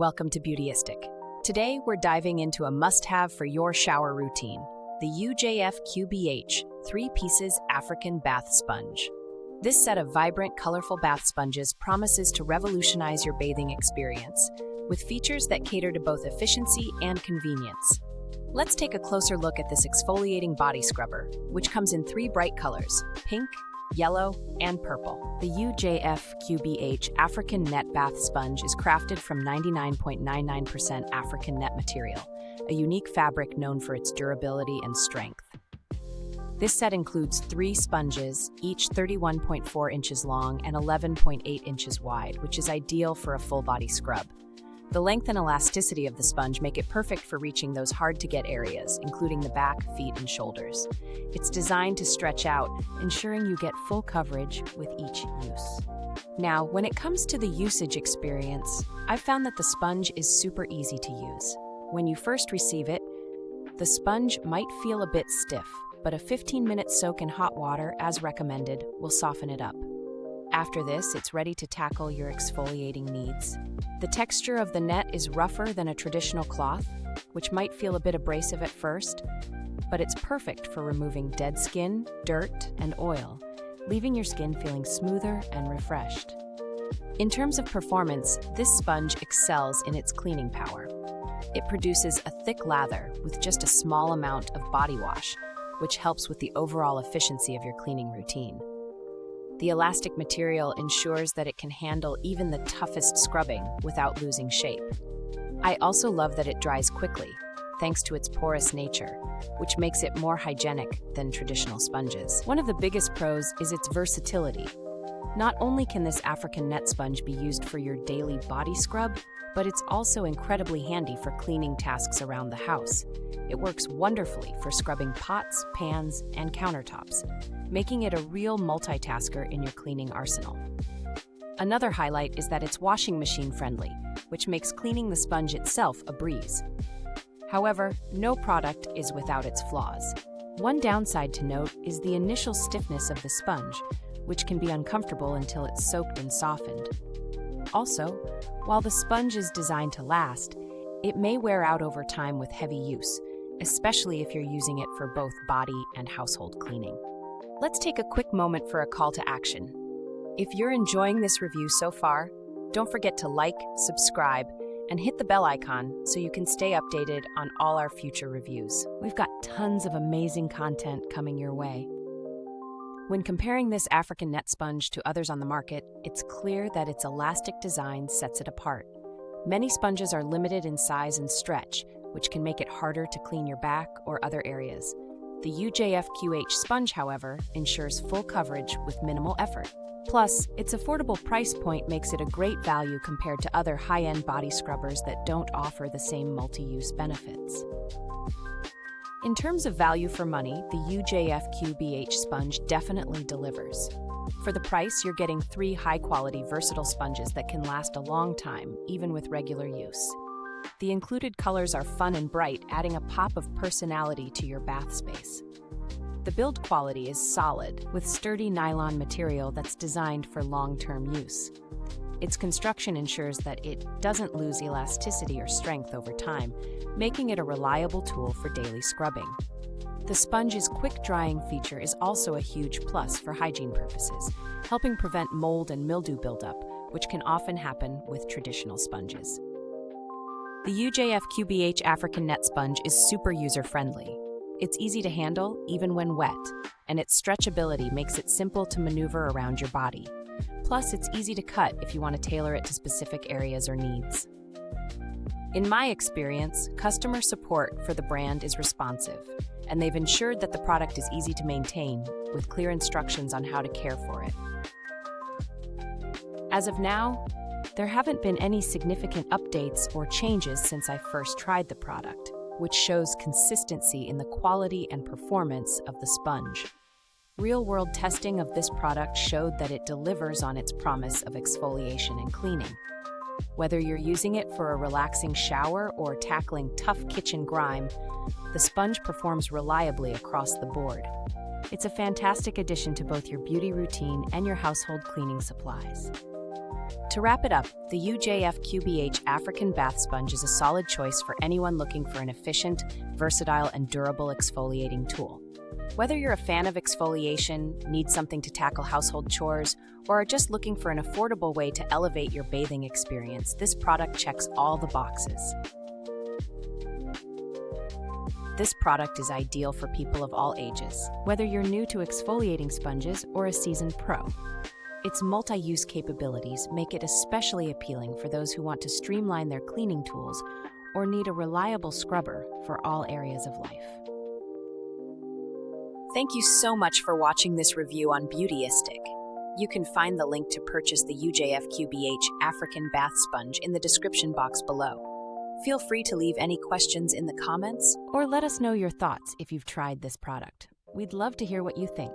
Welcome to Beautyistic. Today, we're diving into a must-have for your shower routine, the UJFQBH 3 Pieces African Bath Sponge. This set of vibrant, colorful bath sponges promises to revolutionize your bathing experience, with features that cater to both efficiency and convenience. Let's take a closer look at this exfoliating body scrubber, which comes in 3 bright colors: pink, yellow, and purple. The UJFQBH African Net Bath Sponge is crafted from 99.99% African net material, a unique fabric known for its durability and strength. This set includes 3 sponges, each 31.4 inches long and 11.8 inches wide, which is ideal for a full-body scrub. The length and elasticity of the sponge make it perfect for reaching those hard-to-get areas, including the back, feet, and shoulders. It's designed to stretch out, ensuring you get full coverage with each use. Now, when it comes to the usage experience, I've found that the sponge is super easy to use. When you first receive it, the sponge might feel a bit stiff, but a 15-minute soak in hot water, as recommended, will soften it up. After this, it's ready to tackle your exfoliating needs. The texture of the net is rougher than a traditional cloth, which might feel a bit abrasive at first, but it's perfect for removing dead skin, dirt, and oil, leaving your skin feeling smoother and refreshed. In terms of performance, this sponge excels in its cleaning power. It produces a thick lather with just a small amount of body wash, which helps with the overall efficiency of your cleaning routine. The elastic material ensures that it can handle even the toughest scrubbing without losing shape. I also love that it dries quickly, thanks to its porous nature, which makes it more hygienic than traditional sponges. One of the biggest pros is its versatility. Not only can this African net sponge be used for your daily body scrub, but it's also incredibly handy for cleaning tasks around the house. It works wonderfully for scrubbing pots, pans, and countertops, making it a real multitasker in your cleaning arsenal. Another highlight is that it's washing machine friendly, which makes cleaning the sponge itself a breeze. However, no product is without its flaws. One downside to note is the initial stiffness of the sponge, which can be uncomfortable until it's soaked and softened. Also, while the sponge is designed to last, it may wear out over time with heavy use, especially if you're using it for both body and household cleaning. Let's take a quick moment for a call to action. If you're enjoying this review so far, don't forget to like, subscribe, and hit the bell icon so you can stay updated on all our future reviews. We've got tons of amazing content coming your way. When comparing this African net sponge to others on the market, it's clear that its elastic design sets it apart. Many sponges are limited in size and stretch, which can make it harder to clean your back or other areas. The UJFQBH sponge, however, ensures full coverage with minimal effort. Plus, its affordable price point makes it a great value compared to other high-end body scrubbers that don't offer the same multi-use benefits. In terms of value for money, the UJFQBH sponge definitely delivers. For the price, you're getting 3 high-quality, versatile sponges that can last a long time, even with regular use. The included colors are fun and bright, adding a pop of personality to your bath space. The build quality is solid, with sturdy nylon material that's designed for long-term use. Its construction ensures that it doesn't lose elasticity or strength over time, making it a reliable tool for daily scrubbing. The sponge's quick-drying feature is also a huge plus for hygiene purposes, helping prevent mold and mildew buildup, which can often happen with traditional sponges. The UJFQBH African Net Sponge is super user-friendly. It's easy to handle, even when wet, and its stretchability makes it simple to maneuver around your body. Plus, it's easy to cut if you want to tailor it to specific areas or needs. In my experience, customer support for the brand is responsive, and they've ensured that the product is easy to maintain, with clear instructions on how to care for it. As of now, there haven't been any significant updates or changes since I first tried the product, which shows consistency in the quality and performance of the sponge. Real-world testing of this product showed that it delivers on its promise of exfoliation and cleaning. Whether you're using it for a relaxing shower or tackling tough kitchen grime, the sponge performs reliably across the board. It's a fantastic addition to both your beauty routine and your household cleaning supplies. To wrap it up, the UJFQBH African Bath Sponge is a solid choice for anyone looking for an efficient, versatile, and durable exfoliating tool. Whether you're a fan of exfoliation, need something to tackle household chores, or are just looking for an affordable way to elevate your bathing experience, this product checks all the boxes. This product is ideal for people of all ages, whether you're new to exfoliating sponges or a seasoned pro. Its multi-use capabilities make it especially appealing for those who want to streamline their cleaning tools or need a reliable scrubber for all areas of life. Thank you so much for watching this review on Beautyistic. You can find the link to purchase the UJFQBH African Bath Sponge in the description box below. Feel free to leave any questions in the comments or let us know your thoughts if you've tried this product. We'd love to hear what you think.